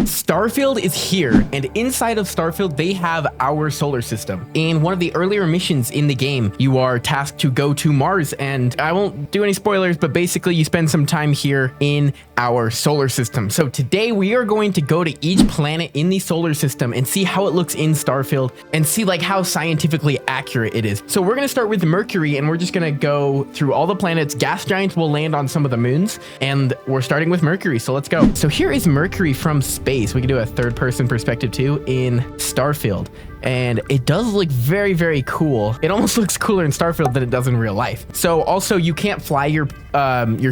Starfield is here, and inside of Starfield, they have our solar system. In one of the earlier missions in the game, you are tasked to go to Mars, and I won't do any spoilers, but basically you spend some time here in our solar system. So today we are going to go to each planet in the solar system and see how it looks in Starfield and see like how scientifically accurate it is. So we're going to start with Mercury, and we're just going to go through all the planets. Gas giants will land on some of the moons, and we're starting with Mercury. So let's go. So here is Mercury from space. We can do a third person perspective too in Starfield. And it does look very, very cool. It almost looks cooler in Starfield than it does in real life. So also you can't fly your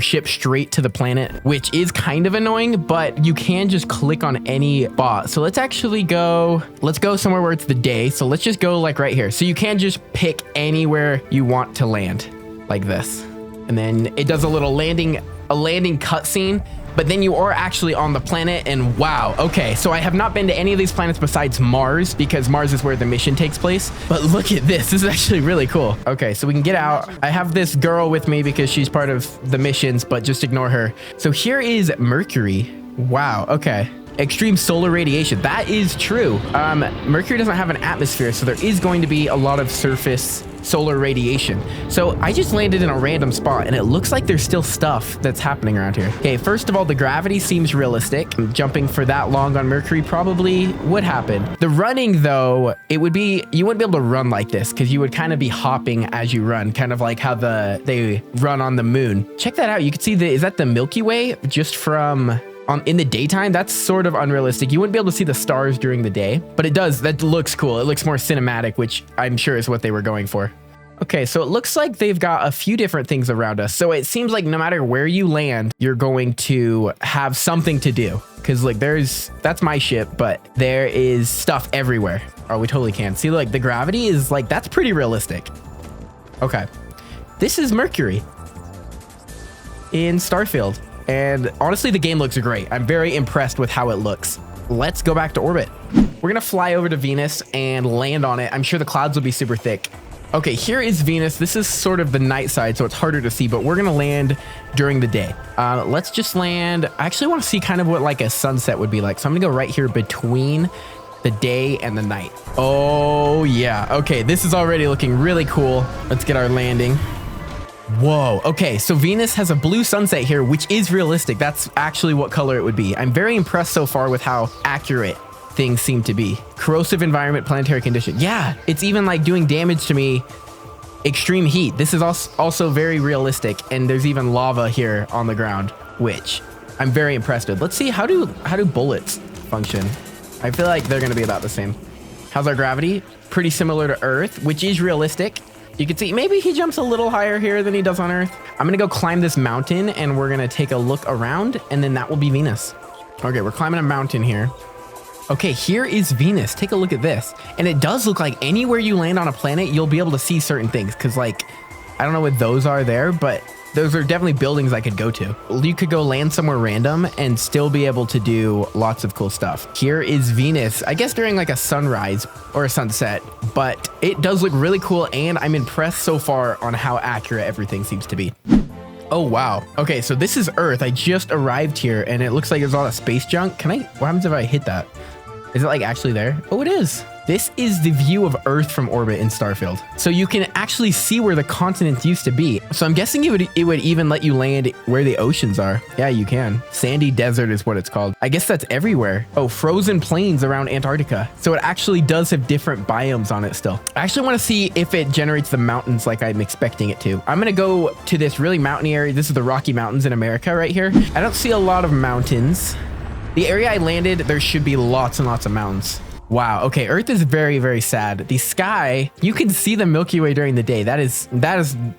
ship straight to the planet, which is kind of annoying, but you can just click on any spot. So let's actually go, let's go somewhere where it's the day. So let's just go like right here. So you can just pick anywhere you want to land like this. And then it does a landing cutscene. But then you are actually on the planet, and wow, okay, so I have not been to any of these planets besides Mars, because Mars is where the mission takes place. But look at this is actually really cool. Okay, so we can get out. I have this girl with me because she's part of the missions, but just ignore her. So here is Mercury. Wow, okay. Extreme solar radiation. That is true. Mercury doesn't have an atmosphere, so there is going to be a lot of surface solar radiation. So I just landed in a random spot, and it looks like there's still stuff that's happening around here. Okay, first of all, the gravity seems realistic. Jumping for that long on Mercury probably would happen. The running, though, you wouldn't be able to run like this because you would kind of be hopping as you run, kind of like how they run on the moon. Check that out. You can see is that the Milky Way just from in the daytime? That's sort of unrealistic. You wouldn't be able to see the stars during the day, but that looks cool. It looks more cinematic, which I'm sure is what they were going for. Okay, so it looks like they've got a few different things around us. So it seems like no matter where you land, you're going to have something to do. Because like that's my ship, but there is stuff everywhere. Oh, we totally can. See, like the gravity is like, that's pretty realistic. Okay, this is Mercury in Starfield. And honestly, the game looks great. I'm very impressed with how it looks. Let's go back to orbit. We're gonna fly over to Venus and land on it. I'm sure the clouds will be super thick. Okay, here is Venus. This is sort of the night side, so it's harder to see, but we're gonna land during the day. Let's just land. I actually want to see kind of what like a sunset would be like. So I'm gonna go right here between the day and the night. Oh yeah, okay, this is already looking really cool. Let's get our landing. Whoa, okay, so Venus has a blue sunset here, which is realistic. That's actually what color it would be. I'm very impressed so far with how accurate things seem to be. Corrosive environment, planetary condition. Yeah, it's even like doing damage to me. Extreme heat. This is also very realistic, and there's even lava here on the ground, which I'm very impressed with. Let's see, how do bullets function? I feel like they're gonna be about the same. How's our gravity? Pretty similar to Earth, which is realistic. You can see maybe he jumps a little higher here than he does on Earth. I'm gonna go climb this mountain, and we're gonna take a look around, and then that will be Venus. Okay, we're climbing a mountain here. Okay, here is Venus. Take a look at this. And it does look like anywhere you land on a planet, you'll be able to see certain things. Cause like, I don't know what those are there, but those are definitely buildings I could go to. You could go land somewhere random and still be able to do lots of cool stuff. Here is Venus, I guess during like a sunrise or a sunset, but it does look really cool, and I'm impressed so far on how accurate everything seems to be. Oh, wow. Okay, so this is Earth. I just arrived here, and it looks like there's a lot of space junk. What happens if I hit that? Is it like actually there? Oh, it is. This is the view of Earth from orbit in Starfield. So you can actually see where the continents used to be. So I'm guessing it would even let you land where the oceans are. Yeah, you can. Sandy desert is what it's called. I guess that's everywhere. Oh, frozen plains around Antarctica. So it actually does have different biomes on it still. I actually want to see if it generates the mountains like I'm expecting it to. I'm going to go to this really mountainy area. This is the Rocky Mountains in America right here. I don't see a lot of mountains. The area I landed, there should be lots and lots of mountains. Wow, okay, Earth is very, very sad. The sky, you can see the Milky Way during the day. That is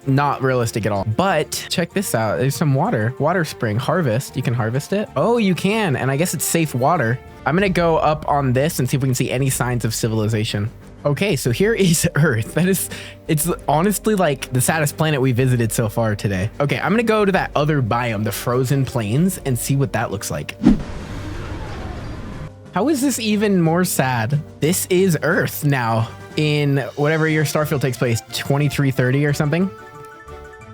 not realistic at all. But check this out. There's some water spring, harvest. You can harvest it. Oh, you can, and I guess it's safe water. I'm gonna go up on this and see if we can see any signs of civilization. Okay, so here is Earth. It's honestly like the saddest planet we visited so far today. Okay, I'm gonna go to that other biome, the frozen plains, and see what that looks like. How is this even more sad? This is Earth now in whatever year Starfield takes place, 2330 or something.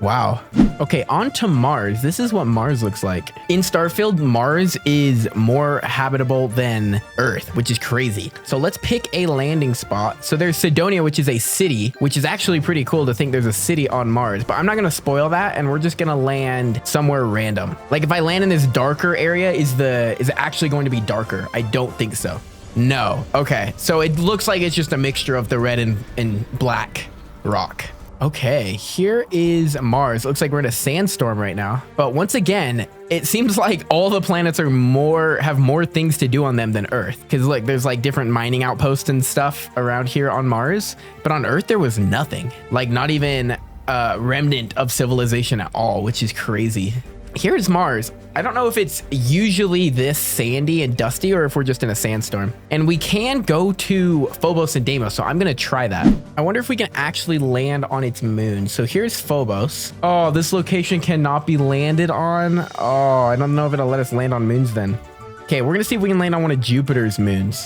Wow. Okay, on to Mars. This is what Mars looks like. In Starfield, Mars is more habitable than Earth, which is crazy. So let's pick a landing spot. So there's Sidonia, which is a city, which is actually pretty cool to think there's a city on Mars, but I'm not gonna spoil that, and we're just gonna land somewhere random. Like if I land in this darker area, is it actually going to be darker? I don't think so. No. Okay, so it looks like it's just a mixture of the red and black rock. Okay, here is Mars. Looks like we're in a sandstorm right now. But once again, it seems like all the planets are have more things to do on them than Earth. Because look, there's like different mining outposts and stuff around here on Mars. But on Earth, there was nothing. Like not even a remnant of civilization at all, which is crazy. Here's Mars. I don't know if it's usually this sandy and dusty or if we're just in a sandstorm. And we can go to Phobos and Deimos, so I'm gonna try that. I wonder if we can actually land on its moon. So here's Phobos. Oh, this location cannot be landed on. Oh, I don't know if it'll let us land on moons then. Okay, we're gonna see if we can land on one of Jupiter's moons.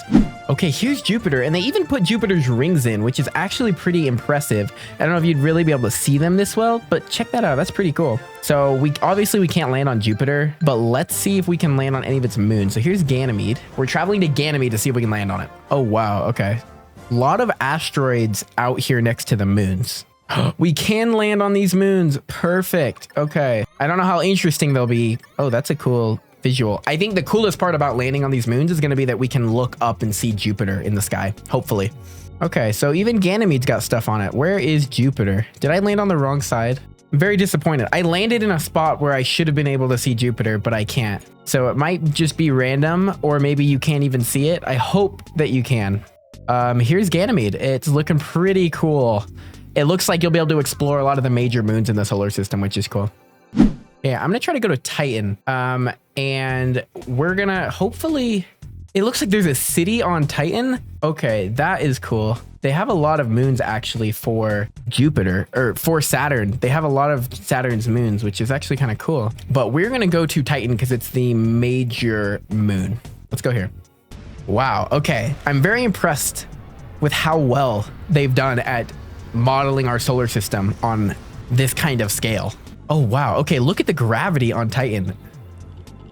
Okay, here's Jupiter, and they even put Jupiter's rings in, which is actually pretty impressive. I don't know if you'd really be able to see them this well, but check that out. That's pretty cool. So we can't land on Jupiter, but let's see if we can land on any of its moons. So here's Ganymede. We're traveling to Ganymede to see if we can land on it. Oh, wow. Okay. A lot of asteroids out here next to the moons. We can land on these moons. Perfect. Okay. I don't know how interesting they'll be. Oh, that's a cool visual. I think the coolest part about landing on these moons is going to be that we can look up and see Jupiter in the sky, hopefully. Okay, so even Ganymede's got stuff on it. Where is Jupiter? Did I land on the wrong side? I'm very disappointed. I landed in a spot where I should have been able to see Jupiter, but I can't. So it might just be random, or maybe you can't even see it. I hope that you can. Here's Ganymede. It's looking pretty cool. It looks like you'll be able to explore a lot of the major moons in the solar system, which is cool. Yeah, I'm gonna try to go to Titan. And we're gonna hopefully, it looks like there's a city on Titan. Okay, that is cool. They have a lot of moons actually for Jupiter, or for Saturn. They have a lot of Saturn's moons, which is actually kind of cool. But we're gonna go to Titan because it's the major moon. Let's go here. Wow, okay. I'm very impressed with how well they've done at modeling our solar system on this kind of scale. Oh, wow. Okay, look at the gravity on Titan.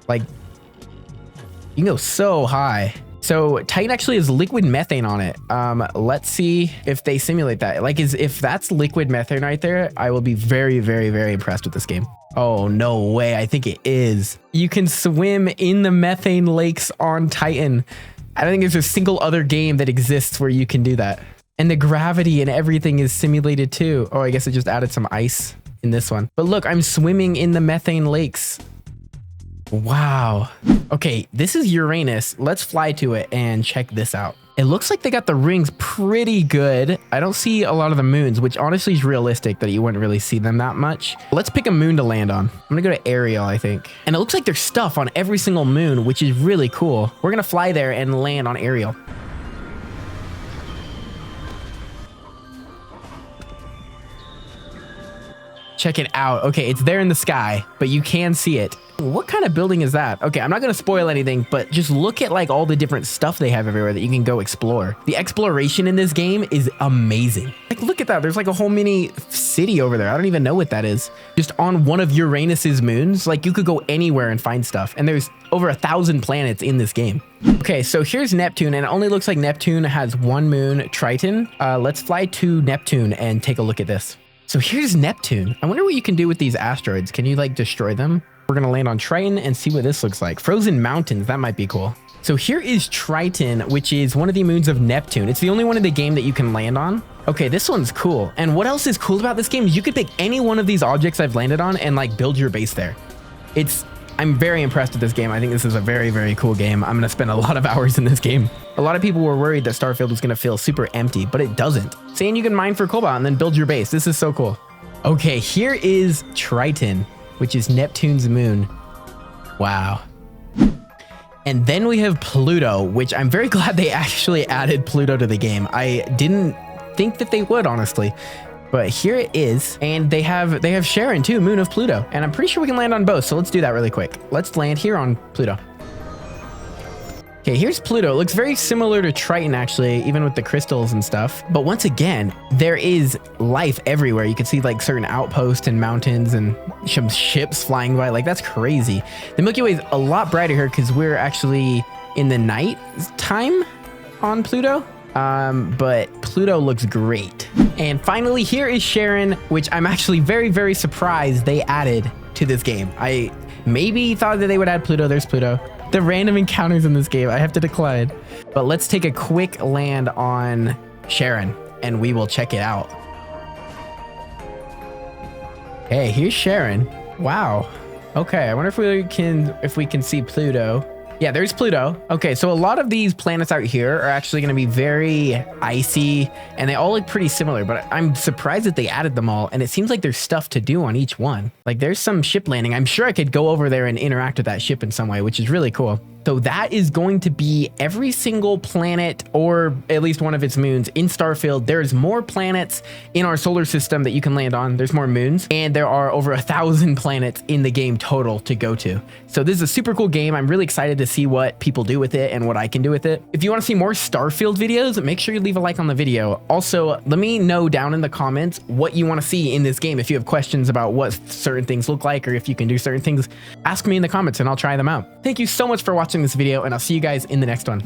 Like, you can go so high. So Titan actually has liquid methane on it. Let's see if they simulate that. Like, if that's liquid methane right there, I will be very, very, very impressed with this game. Oh, no way. I think it is. You can swim in the methane lakes on Titan. I don't think there's a single other game that exists where you can do that. And the gravity and everything is simulated too. Oh, I guess it just added some ice in this one. But look, I'm swimming in the methane lakes. Wow. Okay, this is Uranus. Let's fly to it and check this out. It looks like they got the rings pretty good. I don't see a lot of the moons, which honestly is realistic that you wouldn't really see them that much. Let's pick a moon to land on. I'm gonna go to Ariel, I think. And it looks like there's stuff on every single moon, which is really cool. We're gonna fly there and land on Ariel. Check it out. Okay, it's there in the sky, but you can see it. What kind of building is that? Okay, I'm not gonna spoil anything, but just look at like all the different stuff they have everywhere that you can go explore. The exploration in this game is amazing. Like, look at that. There's like a whole mini city over there. I don't even know what that is. Just on one of Uranus's moons, like you could go anywhere and find stuff. And there's over 1,000 planets in this game. Okay, so here's Neptune, and it only looks like Neptune has one moon, Triton. Let's fly to Neptune and take a look at this. So here's Neptune. I wonder what you can do with these asteroids. Can you like destroy them? We're gonna land on Triton and see what this looks like. Frozen mountains, that might be cool. So here is Triton, which is one of the moons of Neptune. It's the only one in the game that you can land on. Okay, this one's cool. And what else is cool about this game is you could pick any one of these objects I've landed on and like build your base there. I'm very impressed with this game. I think this is a very, very cool game. I'm gonna spend a lot of hours in this game. A lot of people were worried that Starfield was gonna feel super empty, but it doesn't. Saying you can mine for cobalt and then build your base. This is so cool. Okay, here is Triton, which is Neptune's moon. Wow. And then we have Pluto, which I'm very glad they actually added Pluto to the game. I didn't think that they would, honestly. But here it is, and they have Charon too, moon of Pluto. And I'm pretty sure we can land on both, so let's do that really quick. Let's land here on Pluto. Okay, here's Pluto. It looks very similar to Triton, actually, even with the crystals and stuff. But once again, there is life everywhere. You can see like certain outposts and mountains and some ships flying by. Like, that's crazy. The Milky Way is a lot brighter here because we're actually in the night time on Pluto. But Pluto looks great. And finally, here is Charon, which I'm actually very, very surprised they added to this game. I maybe thought that they would add Pluto. There's Pluto. The random encounters in this game, I have to decline. But let's take a quick land on Charon and we will check it out. Hey, here's Charon. Wow. Okay, I wonder if we can see Pluto. Yeah, there's Pluto. Okay, so a lot of these planets out here are actually going to be very icy and they all look pretty similar, but I'm surprised that they added them all. And it seems like there's stuff to do on each one. Like there's some ship landing. I'm sure I could go over there and interact with that ship in some way, which is really cool. So that is going to be every single planet or at least one of its moons in Starfield. There's more planets in our solar system that you can land on. There's more moons and there are over 1,000 planets in the game total to go to. So this is a super cool game. I'm really excited to see what people do with it and what I can do with it. If you want to see more Starfield videos, make sure you leave a like on the video. Also, let me know down in the comments what you want to see in this game. If you have questions about what certain things look like or if you can do certain things, ask me in the comments and I'll try them out. Thank you so much for watching this video and I'll see you guys in the next one.